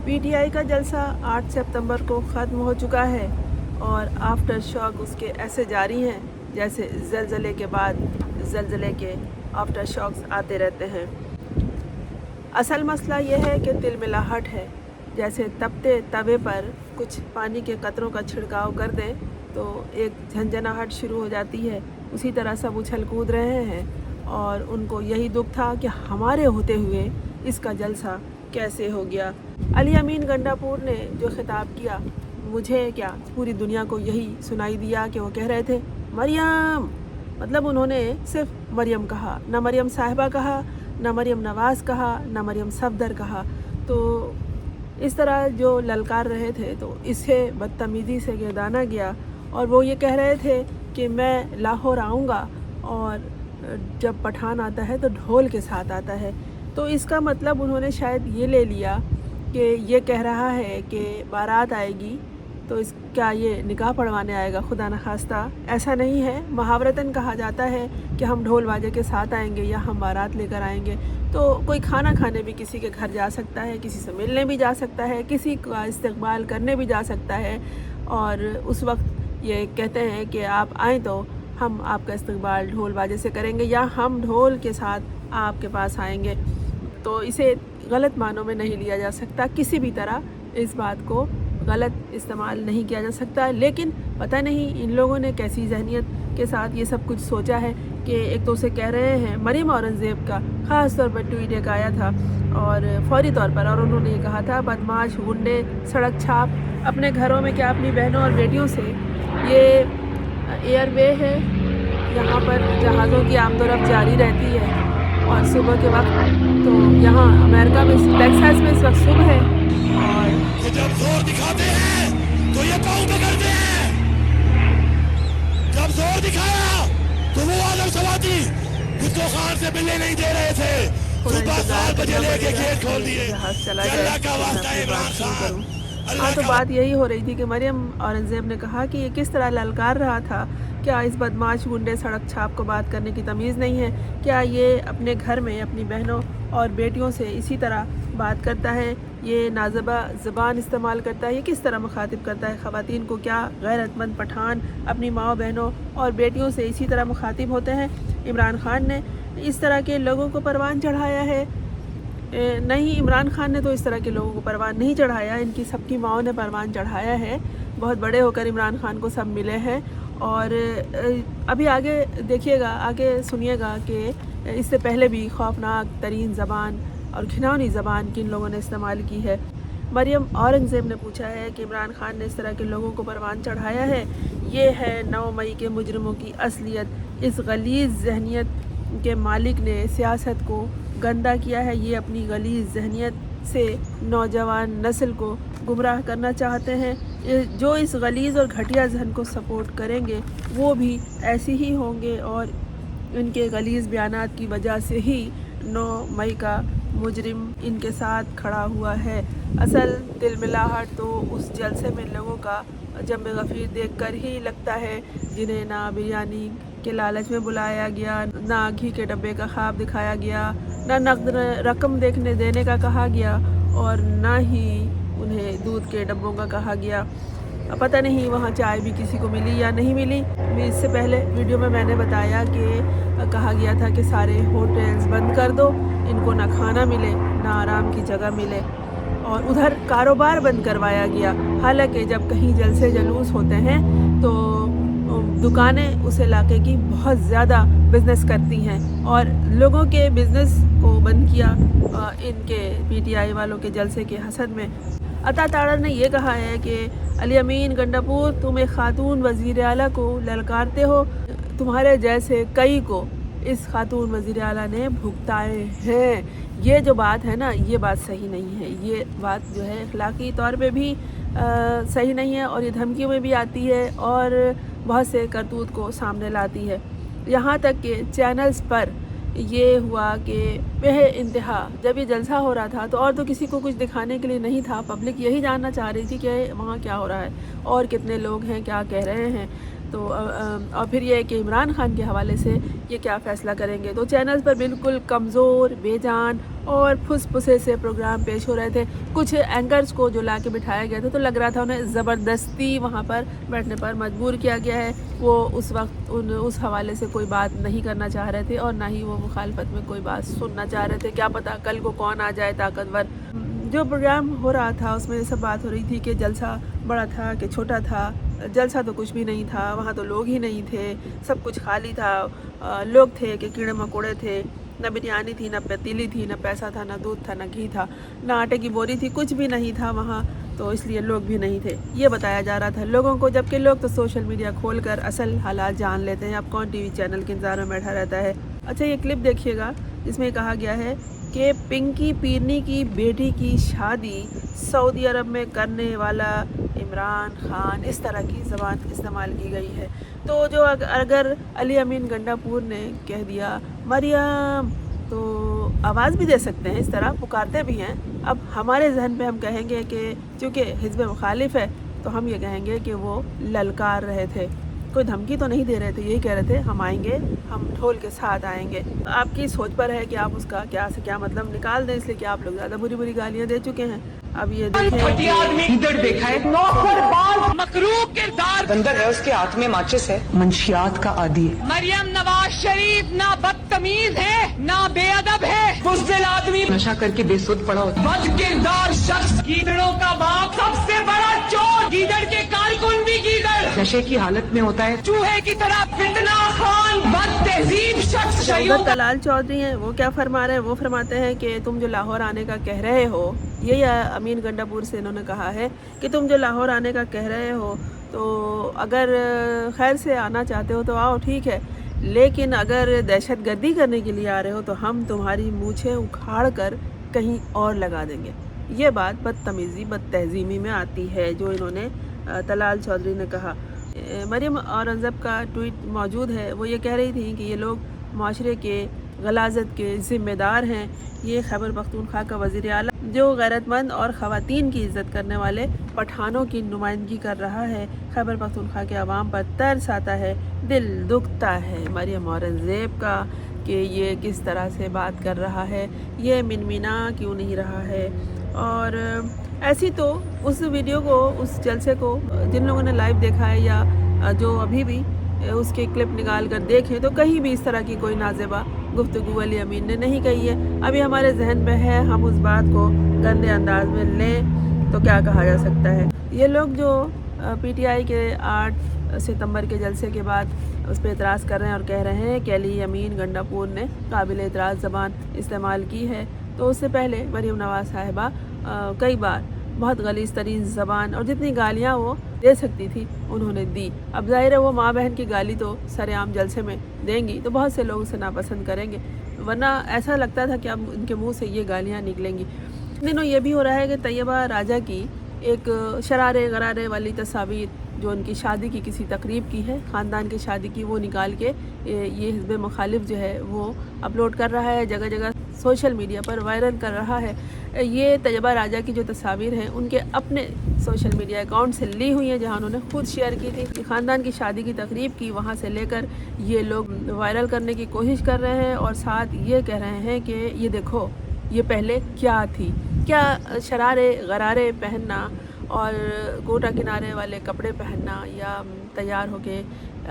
PTI का जलसा 8 सितंबर को ख़त्म हो चुका है और आफ्टर शॉक उसके ऐसे जारी हैं जैसे ज़लज़ले के बाद ज़लज़ले के आफ्टर शॉक्स आते रहते हैं। असल मसला ये है कि तिलमिलाहट है, जैसे तपते तवे पर कुछ पानी के कतरों का छिड़काव कर दें तो एक झंझनाहट शुरू हो जाती है। उसी तरह सब उछल कूद रहे हैं और उनको यही दुख था कि हमारे होते हुए इसका जलसा कैसे हो गया। अली अमीन गंडापुर ने जो खिताब किया, मुझे क्या पूरी दुनिया को यही सुनाई दिया कि वो कह रहे थे मरियम, मतलब उन्होंने सिर्फ मरियम कहा, ना मरियम साहिबा कहा, ना मरियम नवाज़ कहा, ना मरियम सफदर कहा। तो इस तरह जो ललकार रहे थे तो इसे बदतमीज़ी से गिरदाना गया और वो ये कह रहे थे कि मैं लाहौर आऊँगा और जब पठान आता है तो ढोल के साथ आता है। तो इसका मतलब उन्होंने शायद ये ले लिया कि ये कह रहा है कि बारात आएगी तो क्या ये निकाह पढ़वाने आएगा। खुदा न खास्ता ऐसा नहीं है। मुहावरतन कहा जाता है कि हम ढोल बाजे के साथ आएंगे या हम बारात लेकर आएंगे। तो कोई खाना खाने भी किसी के घर जा सकता है, किसी से मिलने भी जा सकता है, किसी का इस्तकबाल करने भी जा सकता है और उस वक्त ये कहते हैं कि आप आएँ तो हम आपका इस्तकबाल ढोल बाजे से करेंगे या हम ढोल के साथ आपके पास आएंगे। तो इसे गलत मानों में नहीं लिया जा सकता, किसी भी तरह इस बात को गलत इस्तेमाल नहीं किया जा सकता। लेकिन पता नहीं इन लोगों ने कैसी जहनीत के साथ ये सब कुछ सोचा है कि एक तो उसे कह रहे हैं मरियम औरंगज़ेब का ख़ास तौर पर ट्वीट एक आया था और फौरी तौर पर, और उन्होंने ये कहा था बदमाश, गुंडे, सड़क छाप अपने घरों में क्या अपनी बहनों और बेटियों से, ये एयरवे है, यहाँ पर जहाज़ों की आमदोरफ्त जारी रहती है और सुबह के वक्त तो यहाँ अमेरिका में टेक्सास में इस वक्त सुबह है और जब जोर दिखाते हैं तो ये पाँव पे करते हैं। जब जोर दिखाया तो वो आलम सवाती जिसको खान से मिलने नहीं दे रहे थे सुबह 7 बजे लेके गेट खोल दिए। अल्लाह का वास्ता इमरान खान। हाँ, तो बात यही हो रही थी कि मरियम औरंगज़ेब ने कहा कि ये किस तरह ललकार रहा था। क्या इस बदमाश, गुंडे, सड़क छाप को बात करने की तमीज़ नहीं है? क्या ये अपने घर में अपनी बहनों और बेटियों से इसी तरह बात करता है? ये नाज़िबा ज़बान इस्तेमाल करता है? ये किस तरह मुखातिब करता है ख़वातीन को? क्या गैरतमंद पठान अपनी माँ, बहनों और बेटियों से इसी तरह मुखातिब होते हैं? इमरान खान ने इस तरह के लोगों को परवान चढ़ाया है? नहीं, इमरान खान ने तो इस तरह के लोगों को परवान नहीं चढ़ाया, इनकी सबकी माओं ने परवान चढ़ाया है। बहुत बड़े होकर इमरान खान को सब मिले हैं और अभी आगे देखिएगा, आगे सुनिएगा कि इससे पहले भी खौफनाक तरीन ज़बान और घिनौनी ज़बान किन लोगों ने इस्तेमाल की है। मरियम औरंगज़ेब ने पूछा है कि इमरान खान ने इस तरह के लोगों को परवान चढ़ाया है। ये है 9 मई के मुजरिमों की असलियत। इस गलीज़ जहनीत के मालिक ने सियासत को गंदा किया है। ये अपनी गलीज़ जहनीत से नौजवान नस्ल को गुमराह करना चाहते हैं। जो इस गलीज़ और घटिया जहन को सपोर्ट करेंगे वो भी ऐसे ही होंगे और इनके गलीज़ बयानात की वजह से ही 9 मई का मुजरिम इनके साथ खड़ा हुआ है। असल तिलमिलाहट तो उस जलसे में लोगों का जम गफ़ीर देख कर ही लगता है, जिन्हें ना बिरयानी के लालच में बुलाया गया, ना घी के डब्बे का ख्वाब दिखाया गया, ना नकद रकम देने का कहा गया और ना ही उन्हें दूध के डब्बों का कहा गया। पता नहीं वहाँ चाय भी किसी को मिली या नहीं मिली। इससे पहले वीडियो में मैंने बताया कि कहा गया था कि सारे होटल्स बंद कर दो, इनको ना खाना मिले ना आराम की जगह मिले, और उधर कारोबार बंद करवाया गया। हालांकि जब कहीं जलसे जलूस होते हैं तो दुकानें उस इलाके की बहुत ज़्यादा बिज़नेस करती हैं और लोगों के बिज़नेस को बंद किया इनके PTI वालों के जलसे के हसद में। अता ताड़र ने यह कहा है कि अली अमीन गंडापुर, तुम एक खातून वज़ीर आला को ललकारते हो, तुम्हारे जैसे कई को इस खातून वज़ीर आला ने भुगताए हैं। ये जो बात है ना, ये बात सही नहीं है। ये बात जो है अखलाकी तौर पे भी सही नहीं है और ये धमकियों में भी आती है और बहुत से करतूत को सामने लाती है। यहाँ तक कि चैनल्स पर ये हुआ कि बेह इंतहा जब ये जलसा हो रहा था तो और तो किसी को कुछ दिखाने के लिए नहीं था। पब्लिक यही जानना चाह रही थी कि वहाँ क्या हो रहा है और कितने लोग हैं, क्या कह रहे हैं। تو اور پھر یہ کہ عمران خان کے حوالے سے یہ کیا فیصلہ کریں گے. تو چینلز پر بالکل کمزور، بے جان اور پھس پھسے سے پروگرام پیش ہو رہے تھے. کچھ اینکرز کو جو لا کے بٹھایا گیا تھا تو لگ رہا تھا انہیں زبردستی وہاں پر بیٹھنے پر مجبور کیا گیا ہے. وہ اس وقت اس حوالے سے کوئی بات نہیں کرنا چاہ رہے تھے اور نہ ہی وہ مخالفت میں کوئی بات سننا چاہ رہے تھے. کیا پتہ کل کو کون آ جائے طاقتور. جو پروگرام ہو رہا تھا اس میں یہ سب بات ہو رہی تھی کہ جلسہ بڑا تھا کہ چھوٹا تھا. جلسہ تو کچھ بھی نہیں تھا، وہاں تو لوگ ہی نہیں تھے، سب کچھ خالی تھا. لوگ تھے کہ کیڑے مکوڑے تھے. نہ بریانی تھی، نہ پتیلی تھی، نہ پیسہ تھا، نہ دودھ تھا، نہ گھی تھا، نہ آٹے کی بوری تھی، کچھ بھی نہیں تھا وہاں. تو اس لیے لوگ بھی نہیں تھے یہ بتایا جا رہا تھا لوگوں کو. جبکہ لوگ تو سوشل میڈیا کھول کر اصل حالات جان لیتے ہیں. اب کون ٹی وی چینل کے انتظار میں بیٹھا رہتا ہے. اچھا یہ کلپ دیکھیے گا جس میں کہا گیا ہے کہ پنکی پیرنی کی بیٹی کی شادی سعودی عرب میں کرنے والا عمران خان. اس طرح کی زبان استعمال کی گئی ہے. تو جو اگر علی امین گنڈا پور نے کہہ دیا مریم تو آواز بھی دے سکتے ہیں، اس طرح پکارتے بھی ہیں. اب ہمارے ذہن پہ ہم کہیں گے کہ چونکہ حزب مخالف ہے تو ہم یہ کہیں گے کہ وہ للکار رہے تھے. کوئی دھمکی تو نہیں دے رہے تھے، یہی کہہ رہے تھے ہم آئیں گے، ہم ڈھول کے ساتھ آئیں گے. آپ کی سوچ پر ہے کہ آپ اس کا کیا سے کیا مطلب نکال دیں، اس لیے کہ آپ لوگ زیادہ بری گالیاں دے چکے ہیں. اب یہ دیکھیں دیکھا ہے مکروہ کردار بندر ہے، اس کے ہاتھ میں ماچس ہے، منشیات کا عادی ہے. مریم نواز شریف نہ بدتمیز ہے نہ بے ادب ہے، بزدل آدمی نشہ کر کے بے سود پڑا ہوتا ہے. بد کردار شخص، گیدڑوں کا باپ، سب سے بڑا چور، گیدڑ کے کارکن بھی گیدڑ، نشے کی حالت میں ہوتا ہے، چوہے کی طرح فتنہ خان، بد تہذیب شخص. طلال چودھری ہیں، وہ کیا فرما رہے ہیں؟ وہ فرماتے ہیں کہ تم جو لاہور آنے کا کہہ رہے ہو، یہی امین گنڈا پور سے انہوں نے کہا ہے کہ تم جو لاہور آنے کا کہہ رہے ہو تو اگر خیر سے آنا چاہتے ہو تو آؤ، ٹھیک ہے، لیکن اگر دہشت گردی کرنے کے لیے آ رہے ہو تو ہم تمہاری مونچھیں اکھاڑ کر کہیں اور لگا دیں گے. یہ بات بدتمیزی، بد تہذیبی میں آتی ہے جو انہوں نے طلال چودھری نے کہا. مریم اورنگزیب کا ٹویٹ موجود ہے. وہ یہ کہہ رہی تھی کہ یہ لوگ معاشرے کے غلاظت کے ذمہ دار ہیں. یہ خیبر پختونخوا کا وزیر اعلیٰ جو غیرت مند اور خواتین کی عزت کرنے والے پٹھانوں کی نمائندگی کر رہا ہے. خیبر پختونخوا کے عوام پر ترس آتا ہے، دل دکھتا ہے مریم اورنگزیب کا کہ یہ کس طرح سے بات کر رہا ہے، یہ منمنا کیوں نہیں رہا ہے. اور ایسی تو اس ویڈیو کو، اس جلسے کو جن لوگوں نے لائیو دیکھا ہے یا جو ابھی بھی اس کے کلپ نکال کر دیکھیں تو کہیں بھی اس طرح کی کوئی نازیبہ گفتگو علی امین نے نہیں کہی ہے. ابھی ہمارے ذہن پہ ہے، ہم اس بات کو گندے انداز میں لیں تو کیا کہا جا سکتا ہے. یہ لوگ جو پی ٹی آئی کے 8 ستمبر کے جلسے کے بعد اس پہ اعتراض کر رہے ہیں اور کہہ رہے ہیں کہ علی امین گنڈا پور نے قابل اعتراض زبان استعمال کی ہے، تو اس سے پہلے مریم نواز صاحبہ کئی بار بہت غلیظ ترین زبان اور جتنی گالیاں وہ دے سکتی تھی انہوں نے دی. اب ظاہر ہے وہ ماں بہن کی گالی تو سر عام جلسے میں دیں گی تو بہت سے لوگ اسے ناپسند کریں گے، ورنہ ایسا لگتا تھا کہ اب ان کے منہ سے یہ گالیاں نکلیں گی. دنوں یہ بھی ہو رہا ہے کہ طیبہ راجہ کی ایک شرارے غرارے والی تصاویر جو ان کی شادی کی کسی تقریب کی ہے، خاندان کی شادی کی، وہ نکال کے یہ حزب مخالف جو ہے وہ اپلوڈ کر رہا ہے، جگہ جگہ سوشل میڈیا پر وائرل کر رہا ہے. یہ طیبہ راجہ کی جو تصاویر ہیں ان کے اپنے سوشل میڈیا اکاؤنٹ سے لی ہوئی ہیں، جہاں انہوں نے خود شیئر کی تھی. خاندان کی شادی کی تقریب کی، وہاں سے لے کر یہ لوگ وائرل کرنے کی کوشش کر رہے ہیں اور ساتھ یہ کہہ رہے ہیں کہ یہ دیکھو یہ پہلے کیا تھی. کیا شرارے غرارے پہننا اور گوٹا کنارے والے کپڑے پہننا یا تیار ہو کے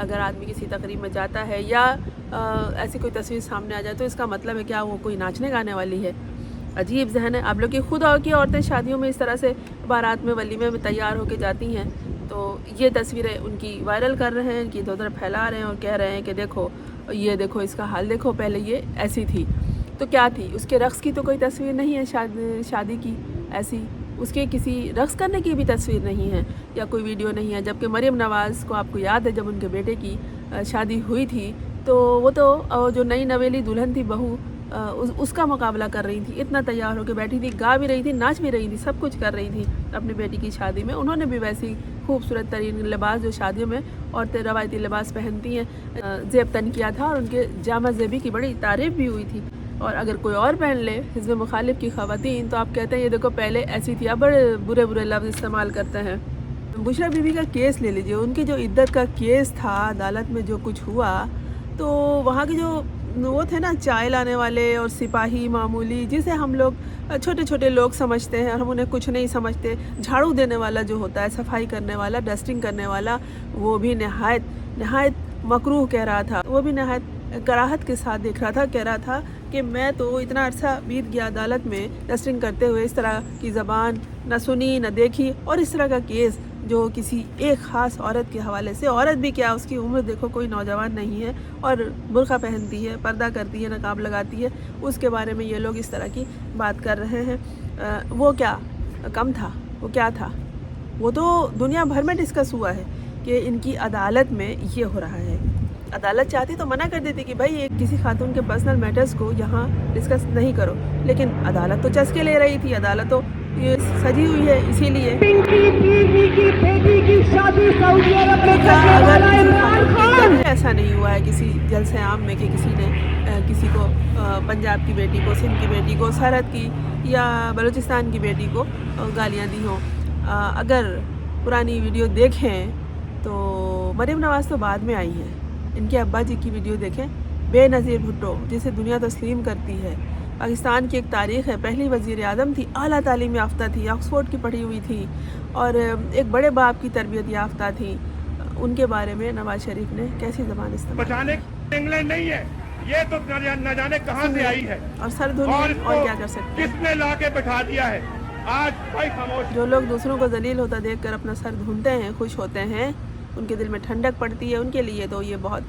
اگر آدمی کسی تقریب میں جاتا ہے یا ایسی کوئی تصویر سامنے آ جائے تو اس کا مطلب ہے کیا وہ کوئی ناچنے گانے والی ہے؟ عجیب ذہن ہے آپ لوگ کی. خود کی عورتیں شادیوں میں اس طرح سے بارات میں ولیمے میں تیار ہو کے جاتی ہیں تو یہ تصویریں ان کی وائرل کر رہے ہیں، ان کی ادھر پھیلا رہے ہیں اور کہہ رہے ہیں کہ دیکھو یہ دیکھو اس کا حال دیکھو، پہلے یہ ایسی تھی. تو کیا تھی؟ اس کے رقص کی تو کوئی تصویر نہیں ہے شادی کی ایسی، اس کے کسی رقص کرنے کی بھی تصویر نہیں ہے یا کوئی ویڈیو نہیں ہے. جبکہ مریم نواز کو آپ کو یاد ہے جب ان کے بیٹے کی شادی ہوئی تھی تو وہ تو جو نئی نویلی دلہن تھی بہو اس کا مقابلہ کر رہی تھی، اتنا تیار ہو کے بیٹھی تھی، گا بھی رہی تھی، ناچ بھی رہی تھی، سب کچھ کر رہی تھی اپنی بیٹی کی شادی میں. انہوں نے بھی ویسی خوبصورت ترین لباس جو شادیوں میں عورتیں روایتی لباس پہنتی ہیں زیب تن کیا تھا اور ان کے جامہ زیبی کی بڑی تعریف بھی ہوئی تھی. اور اگر کوئی اور پہن لے حزب مخالف کی خواتین تو آپ کہتے ہیں یہ دیکھو پہلے ایسی تھی. اب بڑے برے لفظ استعمال کرتے ہیں. बुशरा बीबी का केस ले लीजिए, उनकी जो इद्दत का केस था, अदालत में जो कुछ हुआ, तो वहाँ के जो वो थे ना चाय लाने वाले और सिपाही मामूली, जिसे हम लोग छोटे छोटे लोग समझते हैं, हम उन्हें कुछ नहीं समझते, झाड़ू देने वाला जो होता है, सफाई करने वाला, डस्टिंग करने वाला, वो भी नहायत मकरूह कह रहा था, वो भी नहायत कराहत के साथ देख रहा था, कह रहा था कि मैं तो इतना अरसा बीत गया अदालत में डस्टिंग करते हुए, इस तरह की ज़बान न सुनी न देखी, और इस तरह का केस जो किसी एक ख़ास औरत के हवाले से, औरत भी क्या, उसकी उम्र देखो कोई नौजवान नहीं है और बुर्का पहनती है, पर्दा करती है, नकाब लगाती है, उसके बारे में ये लोग इस तरह की बात कर रहे हैं। वो क्या कम था, वो क्या था, वो तो दुनिया भर में डिस्कस हुआ है कि इनकी अदालत में ये हो रहा है। अदालत चाहती तो मना कर देती कि भाई ये किसी खातून के पर्सनल मैटर्स को यहाँ डिस्कस नहीं करो, लेकिन अदालत तो चस्के ले रही थी, अदालत तो ये सजी हुई है, इसीलिए अगर ऐसा नहीं हुआ है किसी जलसे आम में कि किसी ने किसी को पंजाब की बेटी को, सिंध की बेटी को, सरहद की या बलूचिस्तान की बेटी को गालियाँ दी हों। अगर पुरानी वीडियो देखें तो मरीम नवाज़ तो बाद में आई है, इनके अब्बा जी की वीडियो देखें, बेनज़ीर भुट्टो जिसे दुनिया तस्लीम करती है, पाकिस्तान की एक तारीख़ है, पहली वज़ीर आज़म थी, आला तालीम याफ्ता थी, ऑक्सफोर्ड की पढ़ी हुई थी और एक बड़े बाप की तरबियत याफ्ता थी, उनके बारे में नवाज शरीफ ने कैसी ज़बान इस्तेमाल बचाने इंग्लैंड नहीं है, ये तो न जाने कहाँ से आई है और सर धुनी और क्या कर सकते हैं। किसने ला के बैठा दिया है। आज भाई खामोश। जो लोग दूसरों को जलील होता देखकर अपना सर धुनते हैं, खुश होते हैं, उनके दिल में ठंडक पड़ती है, उनके लिए तो ये बहुत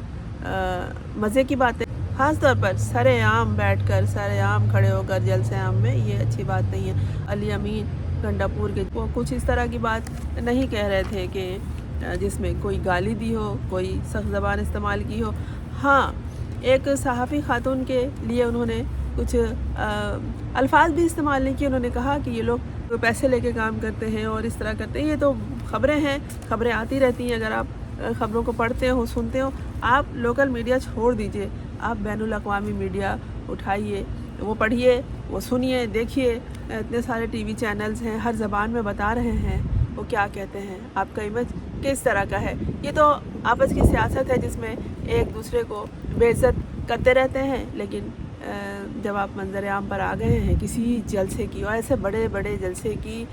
मज़े की बात है। ख़ास तौर पर सरेआम बैठकर, सरेआम खड़े होकर जलसे आम में, ये अच्छी बात नहीं है। अली अमीन गंडापुर के वो कुछ इस तरह की बात नहीं कह रहे थे कि जिसमें कोई गाली दी हो, कोई सख्त ज़बान इस्तेमाल की हो। हाँ, एक सहाफ़ी खातून के लिए उन्होंने कुछ अल्फाज भी इस्तेमाल नहीं किए। उन्होंने कहा कि ये लोग तो पैसे लेके काम करते हैं और इस तरह करते हैं, ये तो ख़बरें हैं, ख़बरें आती रहती हैं। अगर आप ख़बरों को पढ़ते हो, सुनते हो, आप लोकल मीडिया छोड़ दीजिए, आप बैनुल अक़वामी मीडिया उठाइए, वो पढ़िए, वो सुनिए, देखिए, इतने सारे टीवी चैनल्स हैं, हर ज़बान में बता रहे हैं वो क्या कहते हैं, आपका इमेज किस तरह का है। ये तो आपस की सियासत है जिसमें एक दूसरे को बेइज्जत करते रहते हैं, लेकिन जब आप मंजर आम पर आ गए हैं किसी जलसे की, और ऐसे बड़े बड़े जलसे की,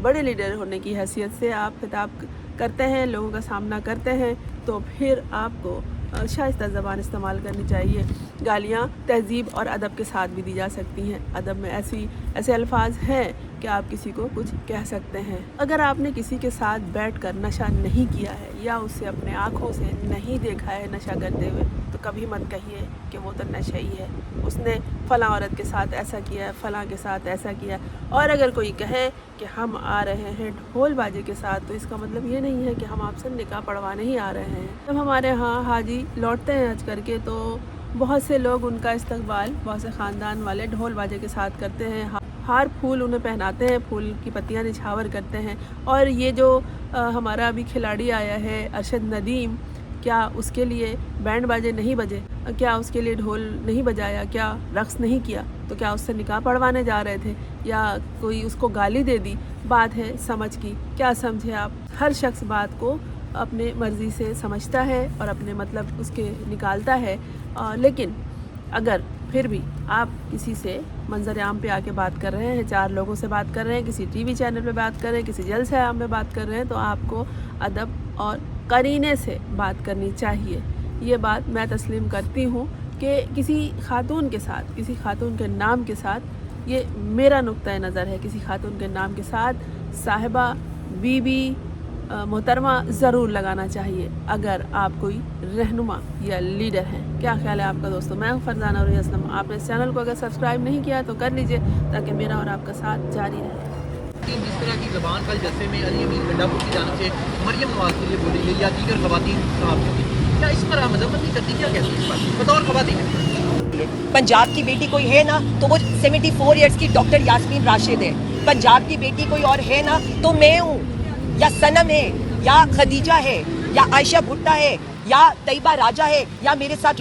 बड़े लीडर होने की हैसियत से आप खिताब करते हैं, लोगों का सामना करते हैं, तो फिर आपको शाइस्ता ज़बान इस्तेमाल करनी चाहिए। गालियाँ तहज़ीब और अदब के साथ भी दी जा सकती हैं। अदब में ऐसे अल्फाज हैं कि आप किसी को कुछ कह सकते हैं। अगर आपने किसी के साथ बैठकर नशा नहीं किया है या उसे अपने आँखों से नहीं देखा है नशा करते हुए, तो कभी मत कहिए कि वो तो नशई है, उसने फ़लाँ औरत के साथ ऐसा किया है, फ़लाँ के साथ ऐसा किया है। और अगर कोई कहे कि हम आ रहे हैं ढोल बाजे के साथ, तो इसका मतलब ये नहीं है कि हम आपसे निकाह पढ़वाने ही आ रहे हैं। जब हमारे यहाँ हाजी लौटते हैं हज करके, तो बहुत से लोग उनका इस्तकबाल, बहुत से ख़ानदान वाले ढोल बाजे के साथ करते हैं, हार फूल उन्हें पहनाते हैं, फूल की पत्तियां निछावर करते हैं। और ये जो हमारा अभी खिलाड़ी आया है अरशद नदीम, क्या उसके लिए बैंड बाजे नहीं बजे, क्या उसके लिए ढोल नहीं बजाया, क्या रक़्स नहीं किया, तो क्या उससे निकाह पढ़वाने जा रहे थे या कोई उसको गाली दे दी? बात है समझ की, क्या समझे आप। हर शख्स बात को अपने मर्ज़ी से समझता है और अपने मतलब उसके निकालता है, लेकिन अगर फिर भी आप किसी से मंजर आम पे आके बात कर रहे हैं, चार लोगों से बात कर रहे हैं, किसी टीवी चैनल पे बात कर रहे हैं, किसी जलसे आम में बात कर रहे हैं, तो आपको अदब और करीने से बात करनी चाहिए। ये बात मैं तस्लीम करती हूँ कि किसी खातून के साथ, किसी खातून के नाम के साथ, ये मेरा नुक्ता नज़र है, किसी खातून के नाम के साथ साहिबा, बीबी, मोहतरमा ज़रूर लगाना चाहिए अगर आप कोई रहनुमा या लीडर हैं। क्या ख्याल है आपका दोस्तों? मैं हूँ फरजाना और असलम। आपने इस चैनल को अगर सब्सक्राइब नहीं किया तो कर लीजिए ताकि मेरा और आपका साथ जारी रहे। जिस तरह की ज़बान कल जलसे में अली अमीन गंडापुर की जानिब से मरियम नवाज़ के लिए बोली गई या दीगर ख़वातीन सहाफ़ियों की, क्या इस पर आप मजम्मत नहीं करती? क्या कहती है इस पर बतौर ख़वातीन? पंजाब की बेटी कोई है ना तो वो 74 इयर्स की डॉक्टर यास्मीन राशिद है। पंजाब की बेटी कोई और है ना तो मैं हूँ, या सनम है, या खदीजा है, या आयशा भुट्टा है, या तैयबा राजा है, या मेरे साथ